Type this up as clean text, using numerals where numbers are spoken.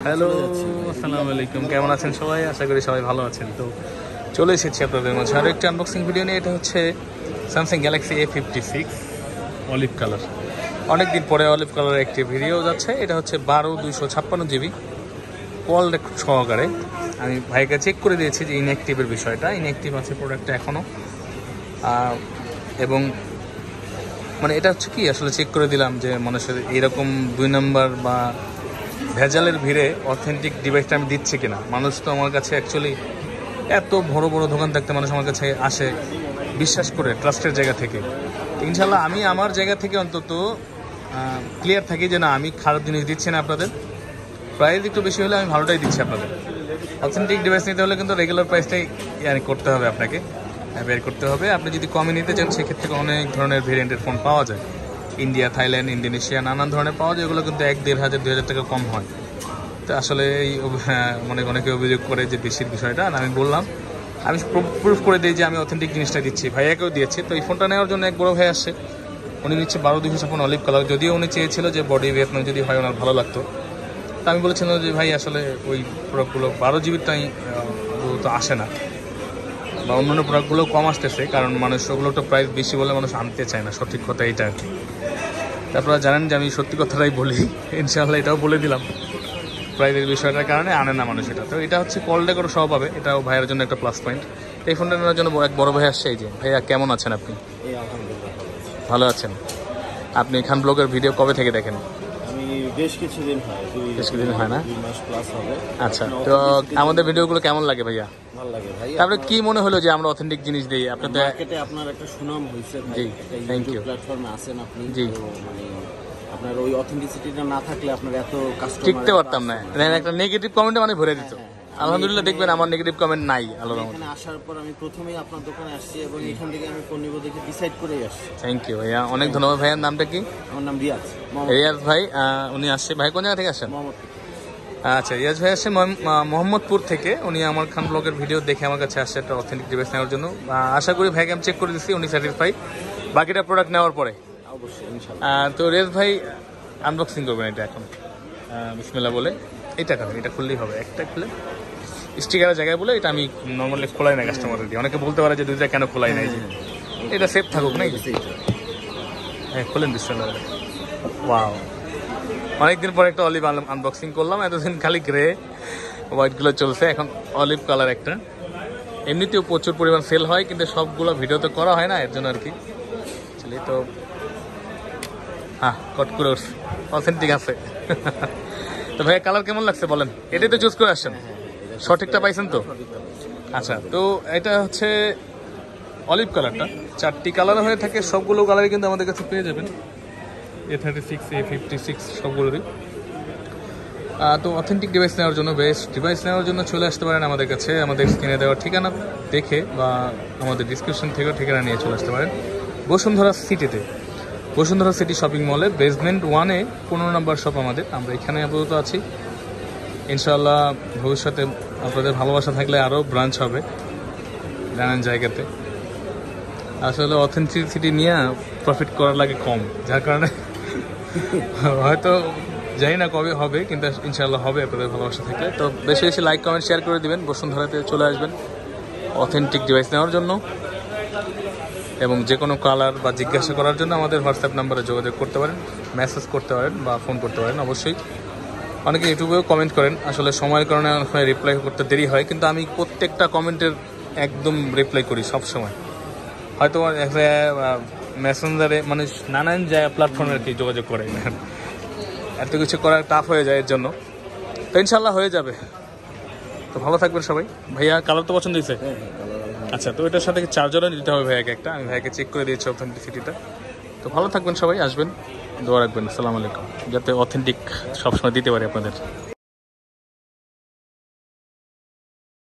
Hello, আসসালামু আলাইকুম। কেমন আছেন সবাই? আশা করি সবাই ভালো আছেন। তো চলে এসেছি আপনাদের মাঝে আরও একটি আনবক্সিং ভিডিও নিয়ে। এটা হচ্ছে Samsung Galaxy A56 olive colour. অনেকদিন পরে অলিভ কালারের একটি ভিডিও যাচ্ছে। এটা হচ্ছে 12/256 GB কোয়াল সহকারে। আমি ভাইকে চেক করে দিয়েছি যে ইনঅ্যাক্টিভের বিষয়টা। ইনঅ্যাক্টিভ আছে প্রোডাক্টটা এখনও, এবং মানে এটা হচ্ছে কি আসলে চেক করে দিলাম যে মানুষের এরকম 2 নম্বর বা ভেজালের ভিড়ে অথেন্টিক ডিভাইসটা আমি দিচ্ছি কিনা। মানুষ তো আমার কাছে অ্যাকচুয়ালি এত বড় বড় দোকান থাকতে মানুষ আমার কাছে আসে বিশ্বাস করে ট্রাস্টের জায়গা থেকে। ইনশাল্লাহ আমি আমার জায়গা থেকে অন্তত ক্লিয়ার থাকি যে না, আমি খারাপ জিনিস দিচ্ছি না আপনাদের। প্রাইস একটু বেশি হলে আমি ভালোটাই দিচ্ছি আপনাদের। অথেন্টিক ডিভাইস নিতে হলে কিন্তু রেগুলার প্রাইসটাই করতে হবে, আপনাকে বের করতে হবে। আপনি যদি কমে নিতে চান সেক্ষেত্রে অনেক ধরনের ভেরিয়েন্টের ফোন পাওয়া যায়। ইন্ডিয়া, থাইল্যান্ড, ইন্দোনেশিয়া নানান ধরনের পাওয়া যায়। এগুলো কিন্তু 1-1,500, 2,000 টাকা কম হয়। তো আসলে এই অনেকে অভিযোগ করে যে বেশির বিষয়টা। আর আমি বললাম, আমি প্রুফ করে দিই যে আমি অথেন্টিক জিনিসটা দিচ্ছি। ভাইয়াকেও দিয়েছি। তো এই ফোনটা নেওয়ার জন্য এক বড় ভাই আসছে, উনি নিচ্ছে 12/256 অলিভ কালার। যদিও উনি চেয়েছিল যে বডি ভিয়েতনাম যদি হয় ওনার ভালো লাগতো। তো আমি বলেছিলাম যে ভাই আসলে ওই প্রোডাক্টগুলো 12 জিবিটাই তো আসে না, বা অন্যান্য প্রোডাক্টগুলো কম আসতেছে, কারণ মানুষ ওগুলো তো প্রাইস বেশি বলে মানুষ আনতে চায় না। সঠিক কথা এইটা আর কি। তারপরে জানেন যে আমি সত্যি কথাটাই বলি, ইনশাআল্লাহ এটাও বলে দিলাম। প্রাইসের বিষয়টার কারণে আনে না মানুষ এটা। তো এটা হচ্ছে কল ডেকোরও সহ পাবে, এটাও ভাইয়ের জন্য একটা প্লাস পয়েন্ট। এই ফোনটা নেওয়ার জন্য এক বড় ভাই আসছে। এই যে ভাইয়া, কেমন আছেন আপনি? ভালো আছেন? আপনি খান ব্লগের ভিডিও কবে থেকে দেখেন? বেশ কিছুদিন হয় না? 2 মাস প্লাস হবে। আচ্ছা, তো আমাদের ভিডিওগুলো কেমন লাগে ভাইয়া? ভালো লাগে ভাই। তারপরে কি মনে হলো যে আমরা অথেন্টিক জিনিস দিই? আপনাদের মার্কেটে আপনার একটা সুনাম হয়েছে ভাই। জি, থ্যাংক ইউ। প্ল্যাটফর্মে আছেন আপনি। জি, মানে আপনার ওই অথেন্টিসিটিটা না থাকলে আপনার এত কাস্টমার টিকতে পারতাম না। একটা নেগেটিভ কমেন্টে মানে ভরে দিত। আলহামদুলিল্লাহ দেখবেন আমার নেগেটিভ কমেন্ট নাই। এখানে আসার পর আমি প্রথমেই আপনার দোকানে আসছি এবং এখান থেকে আমি কোন নিব দেখে ডিসাইড করেই আসছি। থ্যাংক ইউ ভাইয়া, অনেক ধন্যবাদ। ভাইয়ার নামটা কি? আমার নাম রিয়াজ। রিয়াজ ভাই, উনি আসছে। ভাই কোন জায়গা থেকে আসেন? মোহাম্মদপুর। আচ্ছা, রিয়াজ ভাই আসছে মোহাম্মদপুর থেকে। উনি আমার খান ব্লগের ভিডিও দেখে আমার কাছে আসছে একটা অথেন্টিক ডিভাইস নেওয়ার জন্য। আশা করি ভাইকে আমি চেক করে দিচ্ছি, উনি স্যাটিসফাই বাকিটা প্রোডাক্ট নেওয়ার পরে। অবশ্যই ইনশাআল্লাহ। তো রিয়াজ ভাই আনবক্সিং করবেন এটা এখন, বিসমিল্লাহ বলে। এটা খুললেই হবে। একটা খুলে স্টিকারের জায়গায় বলে, এটা আমি নর্মালি খোলাই না কাস্টমারদের দিয়ে। অনেকে বলতে পারে যে দুইটা কেন খোলাই নাই, যে এটা সেফ থাকুক নাকি। হ্যাঁ, খুলেন বিসমিল্লাহ বলে। ওয়াও, অনেকদিন পর একটা অলিভ আনবক্সিং করলাম। এতদিন খালি গ্রে হোয়াইটগুলো চলছে, এখন অলিভ কালার একটা। এমনিতেও প্রচুর পরিমাণ সেল হয়, কিন্তু সবগুলো ভিডিও তো করা হয় না, এর জন্য আর কি। তো হ্যাঁ, কট করে উঠছে, অথেন্টিক আছে। তো ভাইয়া কালার কেমন লাগছে বলেন? এটাই তো চুজ করে আসছেন, সঠিকটা পাইছেন তো? আচ্ছা, তো এটা হচ্ছে অলিভ কালারটা। 4টি কালার হয়ে থাকে, সবগুলো কালারই কিন্তু আমাদের কাছে পেয়ে যাবেন। A36, A56 সবগুলোরই। তো অথেন্টিক ডিভাইস নেওয়ার জন্য, বেস্ট ডিভাইস নেওয়ার জন্য চলে আসতে পারেন আমাদের কাছে। আমাদের স্ক্রিনে দেওয়ার ঠিকানা দেখে বা আমাদের ডিসক্রিপশন থেকেও ঠিকানা নিয়ে চলে আসতে পারেন। বসুন্ধরা সিটিতে, বসুন্ধরা সিটি শপিং মলে বেসমেন্ট 1-এ 15 নম্বর শপ আমাদের। আমরা এখানে আপাতত আছি। ইনশাআল্লাহ ভবিষ্যতে আপনাদের ভালোবাসা থাকলে আরও ব্রাঞ্চ হবে নানান জায়গাতে। আসলে অথেন্টিসিটি নিয়ে প্রফিট করার লাগে কম, যার কারণে হয়তো জানি না কবে হবে, কিন্তু ইনশাআল্লাহ হবে আপনাদের ভালোবাসা থাকলে। তো বেশি বেশি লাইক, কমেন্ট, শেয়ার করে দিবেন। বসুন্ধরাতে চলে আসবেন অথেন্টিক ডিভাইস নেওয়ার জন্য, এবং যে কোনো কালার বা জিজ্ঞাসা করার জন্য আমাদের হোয়াটসঅ্যাপ নাম্বারে যোগাযোগ করতে পারেন, মেসেজ করতে পারেন বা ফোন করতে পারেন। অবশ্যই অনেকে ইউটিউবেও কমেন্ট করেন, আসলে সময়ের কারণে অনেক সময় রিপ্লাই করতে দেরি হয়, কিন্তু আমি প্রত্যেকটা কমেন্টের একদম রিপ্লাই করি সব সময়। হয়তো মেসেঞ্জারে মানুষ নানান জায়গা প্ল্যাটফর্মে আর কি যোগাযোগ করে, এত কিছু করা টাফ হয়ে যায় এর জন্য। তো ইনশাল্লাহ হয়ে যাবে। তো ভালো থাকবেন সবাই। ভাইয়া কালার তো পছন্দ হয়েছে? আচ্ছা, তো এটার সাথে চার্জারও দিতে হবে ভাইয়াকে একটা। আমি ভাইয়াকে চেক করে দিয়েছি অথেন্টিসিটিটা। তো ভালো থাকবেন সবাই, আসবেন, দোয়া রাখবেন। আসসালামু আলাইকুম, যাতে অথেন্টিক সবসময় দিতে পারি আপনাদের।